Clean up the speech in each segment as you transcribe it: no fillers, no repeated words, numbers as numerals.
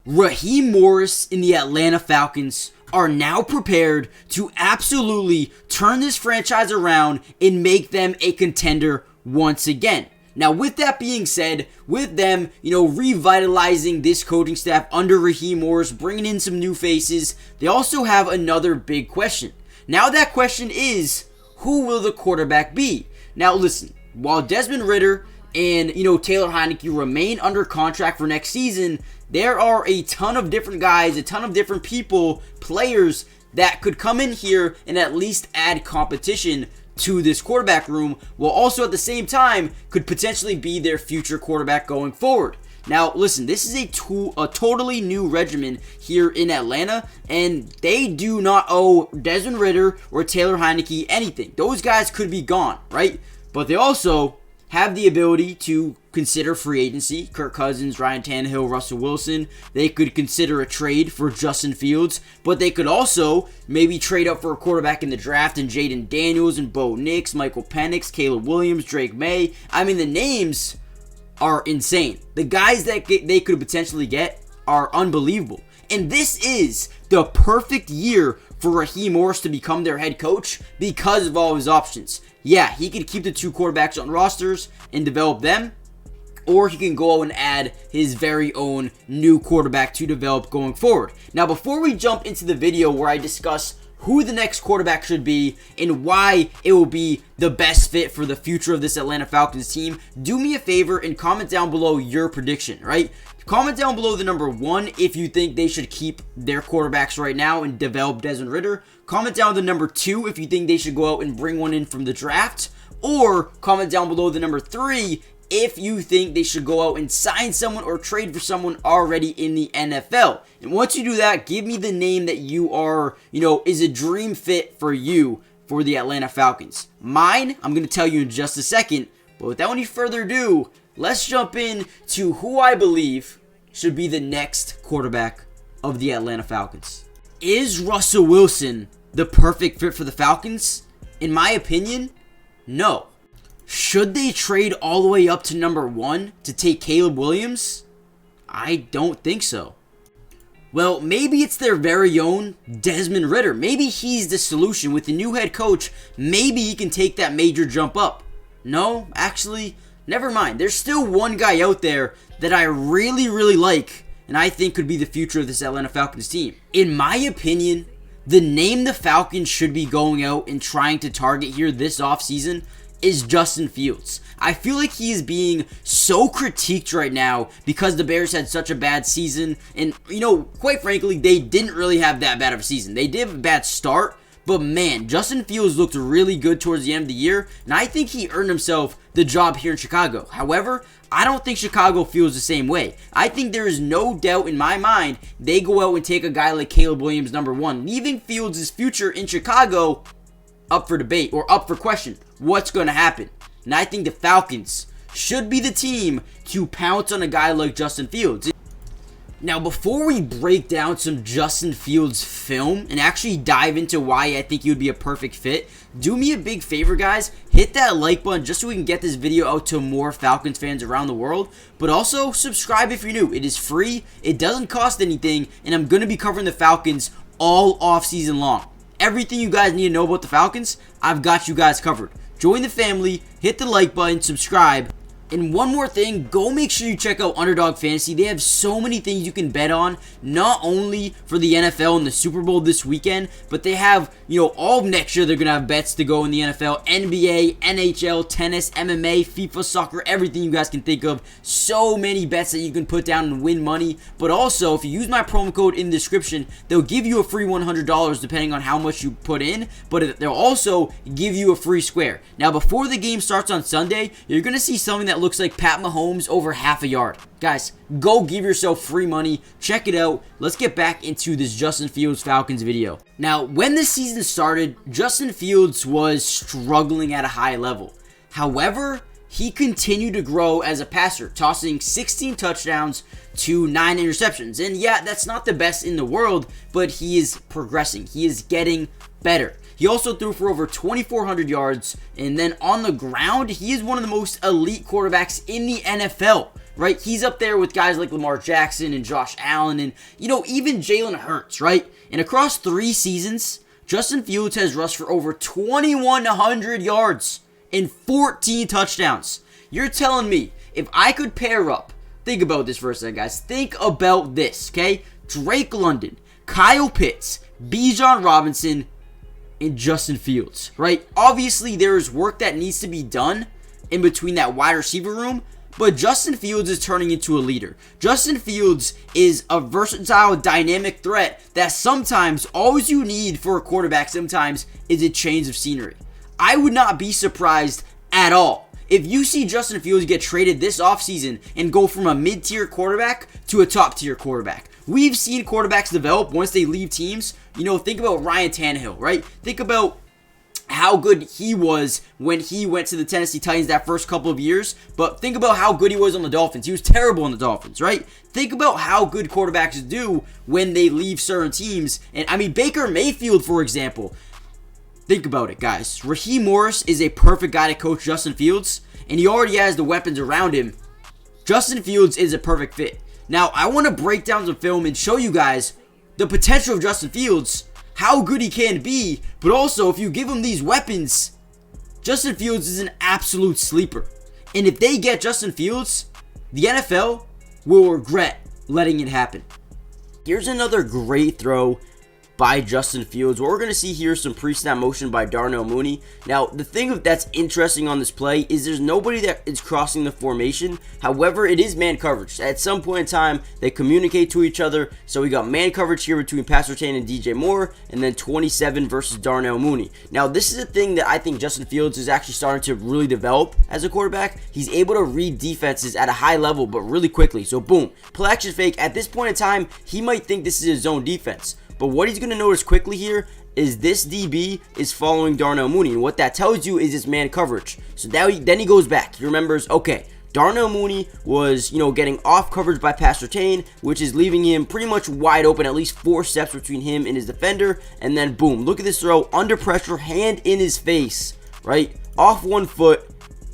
Raheem Morris in the Atlanta Falcons are now prepared to absolutely turn this franchise around and make them a contender once again. Now, with that being said, with them, revitalizing this coaching staff under Raheem Morris, bringing in some new faces, they also have another big question. Now, that question is, who will the quarterback be? Now, listen, while Desmond Ridder and, Taylor Heinicke remain under contract for next season, there are a ton of different guys, a ton of different people, players that could come in here and at least add competition to this quarterback room, while also at the same time could potentially be their future quarterback going forward. Now, listen, this is a totally new regimen here in Atlanta, and they do not owe Desmond Ridder or Taylor Heinicke anything. Those guys could be gone, right? But they also have the ability to consider free agency. Kirk Cousins, Ryan Tannehill, Russell Wilson. They could consider a trade for Justin Fields, but they could also maybe trade up for a quarterback in the draft and Jaden Daniels and Bo Nix, Michael Penix, Caleb Williams, Drake May. I mean, the names are insane. The guys that they could potentially get are unbelievable. And this is the perfect year for Raheem Morris to become their head coach because of all his options. Yeah, he could keep the two quarterbacks on rosters and develop them, or he can go out and add his very own new quarterback to develop going forward. Now, before we jump into the video where I discuss who the next quarterback should be and why it will be the best fit for the future of this Atlanta Falcons team, do me a favor and comment down below your prediction, right? Comment down below the number 1 if you think they should keep their quarterbacks right now and develop Desmond Ridder. Comment down the number 2 if you think they should go out and bring one in from the draft. Or comment down below the number 3 if you think they should go out and sign someone or trade for someone already in the NFL. And once you do that, give me the name that you are, is a dream fit for you for the Atlanta Falcons. Mine, I'm going to tell you in just a second. But without any further ado, let's jump in to who I believe should be the next quarterback of the Atlanta Falcons. Is Russell Wilson the perfect fit for the Falcons? In my opinion, no. Should they trade all the way up to number 1 to take Caleb Williams? I don't think so. Well, maybe it's their very own Desmond Ridder. Maybe he's the solution. With the new head coach, maybe he can take that major jump up. No, actually, never mind. There's still one guy out there that I really, really like and I think could be the future of this Atlanta Falcons team. In my opinion, the name the Falcons should be going out and trying to target here this offseason is Justin Fields. I feel like he is being so critiqued right now because the Bears had such a bad season. And, quite frankly, they didn't really have that bad of a season. They did have a bad start, but man, Justin Fields looked really good towards the end of the year, and I think he earned himself the job here in Chicago. However, I don't think Chicago feels the same way. I think there is no doubt in my mind they go out and take a guy like Caleb Williams, number 1, leaving Fields' future in Chicago up for debate or up for question. What's going to happen? And I think the Falcons should be the team to pounce on a guy like Justin Fields. Now, before we break down some Justin Fields film and actually dive into why I think he would be a perfect fit, do me a big favor, guys. Hit that like button just so we can get this video out to more Falcons fans around the world. But also, subscribe if you're new. It is free. It doesn't cost anything. And I'm going to be covering the Falcons all off-season long. Everything you guys need to know about the Falcons, I've got you guys covered. Join the family. Hit the like button. Subscribe. And one more thing, go make sure you check out Underdog Fantasy. They have so many things you can bet on, not only for the NFL and the Super Bowl this weekend, but they have, all next year they're going to have bets to go in the NFL, NBA, NHL, tennis, MMA, FIFA, soccer, everything you guys can think of. So many bets that you can put down and win money. But also, if you use my promo code in the description, they'll give you a free $100 depending on how much you put in, but they'll also give you a free square. Now, before the game starts on Sunday, you're going to see something that looks like Pat Mahomes over half a yard. Guys, go give yourself free money. Check it out. Let's get back into this Justin Fields Falcons video. Now, when the season started, Justin Fields was struggling at a high level. However, he continued to grow as a passer, tossing 16 touchdowns to 9 interceptions. And yeah, that's not the best in the world, but he is progressing. He is getting better. He also threw for over 2,400 yards, and then on the ground, he is one of the most elite quarterbacks in the NFL. right? He's up there with guys like Lamar Jackson and Josh Allen and, even Jalen Hurts, right? And across 3 seasons, Justin Fields has rushed for over 2,100 yards and 14 touchdowns. You're telling me if I could pair up, think about this for a second, guys. Think about this, okay? Drake London, Kyle Pitts, Bijan Robinson, and Justin Fields, right? Obviously, there is work that needs to be done in between that wide receiver room, but Justin Fields is turning into a leader. Justin Fields is a versatile, dynamic threat that sometimes all you need for a quarterback sometimes is a change of scenery. I would not be surprised at all if you see Justin Fields get traded this offseason and go from a mid-tier quarterback to a top-tier quarterback. We've seen quarterbacks develop once they leave teams. Think about Ryan Tannehill, right? Think about how good he was when he went to the Tennessee Titans that first couple of years, but think about how good he was on the Dolphins. He was terrible on the Dolphins, right? Think about how good quarterbacks do when they leave certain teams. And Baker Mayfield, for example. Think about it, guys. Raheem Morris is a perfect guy to coach Justin Fields, and he already has the weapons around him. Justin Fields is a perfect fit. Now, I want to break down some film and show you guys the potential of Justin Fields, how good he can be, but also if you give him these weapons, Justin Fields is an absolute sleeper. And if they get Justin Fields, the NFL will regret letting it happen. Here's another great throw by Justin Fields. What we're going to see here is some pre-snap motion by Darnell Mooney. Now, the thing that's interesting on this play is there's nobody that is crossing the formation. However, it is man coverage. At some point in time, they communicate to each other. So we got man coverage here between Pat Surtain and DJ Moore, and then 27 versus Darnell Mooney. Now, this is a thing that I think Justin Fields is actually starting to really develop as a quarterback. He's able to read defenses at a high level, but really quickly. So boom, play action fake. At this point in time, he might think this is his zone defense. But what he's going to notice quickly here is this DB is following Darnell Mooney. And what that tells you is it's man coverage. So then he goes back. He remembers, okay, Darnell Mooney was, getting off coverage by Pat Surtain, which is leaving him pretty much wide open, at least 4 steps between him and his defender. And then boom, look at this throw, under pressure, hand in his face, right? Off 1 foot,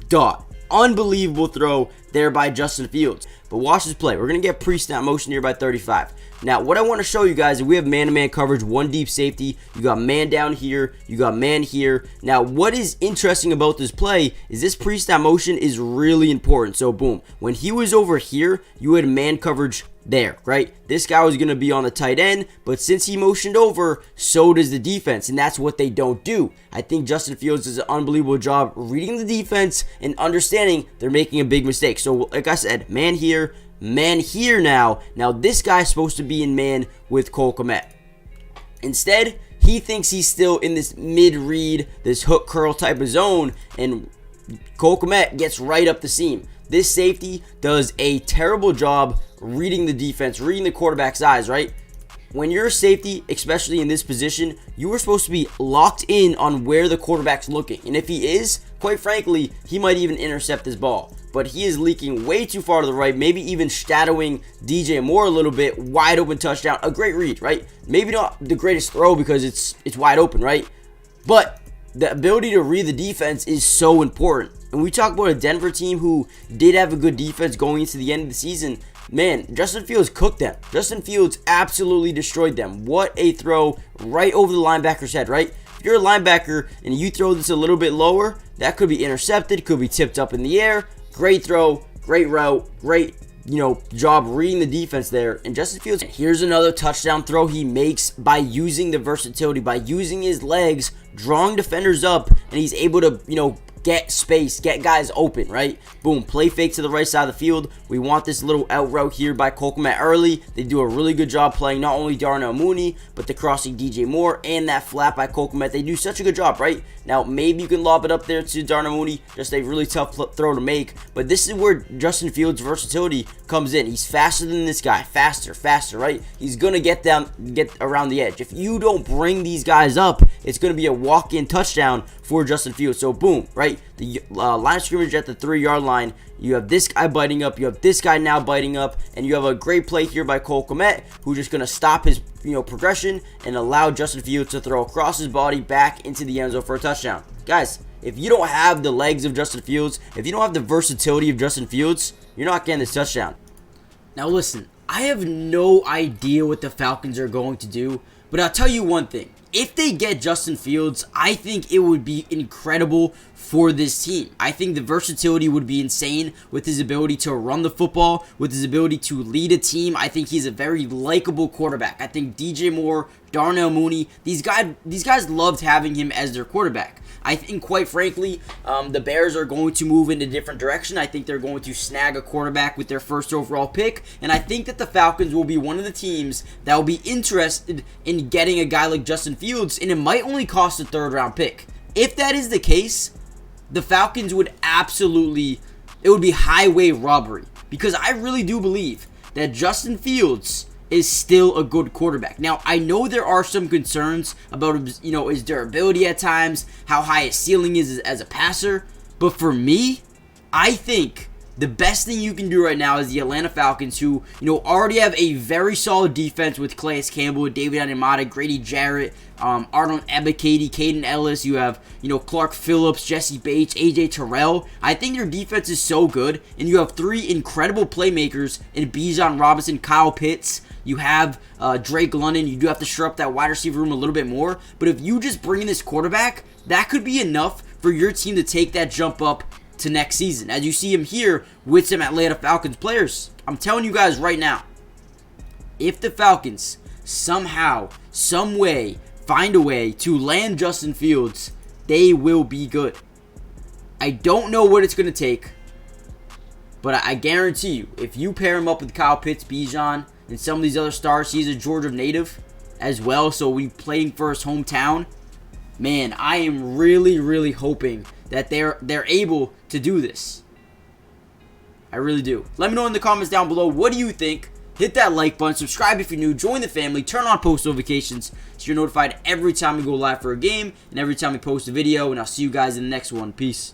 dot. Unbelievable throw there by Justin Fields. But watch this play. We're going to get pre-snap motion here by 35. Now, what I want to show you guys is we have man-to-man coverage, 1 deep safety. You got man down here. You got man here. Now, what is interesting about this play is this pre-snap motion is really important. So, boom. When he was over here, you had man coverage there, right? This guy was going to be on the tight end, but since he motioned over, so does the defense, and that's what they don't do. I think Justin Fields does an unbelievable job reading the defense and understanding they're making a big mistake. So, like I said, man here now. Now, this guy's supposed to be in man with Cole Kmet. Instead, he thinks he's still in this mid-read, this hook curl type of zone, and Cole Kmet gets right up the seam. This safety does a terrible job reading the defense, reading the quarterback's eyes, right? When you're a safety, especially in this position, you are supposed to be locked in on where the quarterback's looking. And if he is, quite frankly, he might even intercept this ball. But he is leaking way too far to the right, maybe even shadowing DJ Moore a little bit. Wide open touchdown, a great read, right? Maybe not the greatest throw because it's wide open, right? But the ability to read the defense is so important. And we talk about a Denver team who did have a good defense going into the end of the season. Man, Justin Fields cooked them. Justin Fields absolutely destroyed them. What a throw right over the linebacker's head, right? If you're a linebacker and you throw this a little bit lower, that could be intercepted, could be tipped up in the air. Great throw, great route, great job reading the defense there. And Justin Fields, here's another touchdown throw he makes by using the versatility, by using his legs, drawing defenders up, and he's able to, get space, get guys open, right? Boom, play fake to the right side of the field. We want this little out route here by Cole Kmet early. They do a really good job playing not only Darnell Mooney, but the crossing DJ Moore and that flat by Cole Kmet. They do such a good job, right? Now, maybe you can lob it up there to Darnell Mooney, just a really tough throw to make, but this is where Justin Fields' versatility comes in. He's faster than this guy, faster, right? He's gonna get around the edge. If you don't bring these guys up, it's gonna be a walk-in touchdown for Justin Fields. So boom, right? The line of scrimmage at the 3-yard line. You have this guy biting up. You have this guy now biting up. And you have a great play here by Cole Kmet, who's just going to stop his progression and allow Justin Fields to throw across his body back into the end zone for a touchdown. Guys, if you don't have the legs of Justin Fields, if you don't have the versatility of Justin Fields, you're not getting this touchdown. Now listen, I have no idea what the Falcons are going to do, but I'll tell you one thing. If they get Justin Fields, I think it would be incredible for this team. I think the versatility would be insane with his ability to run the football, with his ability to lead a team. I think he's a very likable quarterback. I think DJ Moore, Darnell Mooney, these guys loved having him as their quarterback. I think, quite frankly, the Bears are going to move in a different direction. I think they're going to snag a quarterback with their first overall pick, and I think that the Falcons will be one of the teams that will be interested in getting a guy like Justin Fields, and it might only cost a third-round pick. If that is the case, the Falcons would absolutely, it would be highway robbery, because I really do believe that Justin Fields is still a good quarterback. Now, I know there are some concerns about his durability at times, how high his ceiling is as a passer, but for me, I think the best thing you can do right now is the Atlanta Falcons, who already have a very solid defense with Calais, Campbell, David Onyemata, Grady, Jarrett, Arnold Ebiketie, Kaden, Elliss. You have Clark Phillips, Jesse Bates, AJ Terrell. I think your defense is so good, and you have three incredible playmakers in Bijan Robinson, Kyle Pitts. You have Drake London. You do have to shore up that wide receiver room a little bit more. But if you just bring in this quarterback, that could be enough for your team to take that jump up to next season. As you see him here with some Atlanta Falcons players. I'm telling you guys right now, if the Falcons somehow, some way, find a way to land Justin Fields, they will be good. I don't know what it's going to take, but I guarantee you, if you pair him up with Kyle Pitts, Bijan, and some of these other stars, he's a Georgia native as well, so we playing for his hometown. Man, I am really, really hoping that they're able to do this. I really do. Let me know in the comments down below, what do you think? Hit that like button, subscribe if you're new, join the family, turn on post notifications so you're notified every time we go live for a game and every time we post a video, and I'll see you guys in the next one. Peace.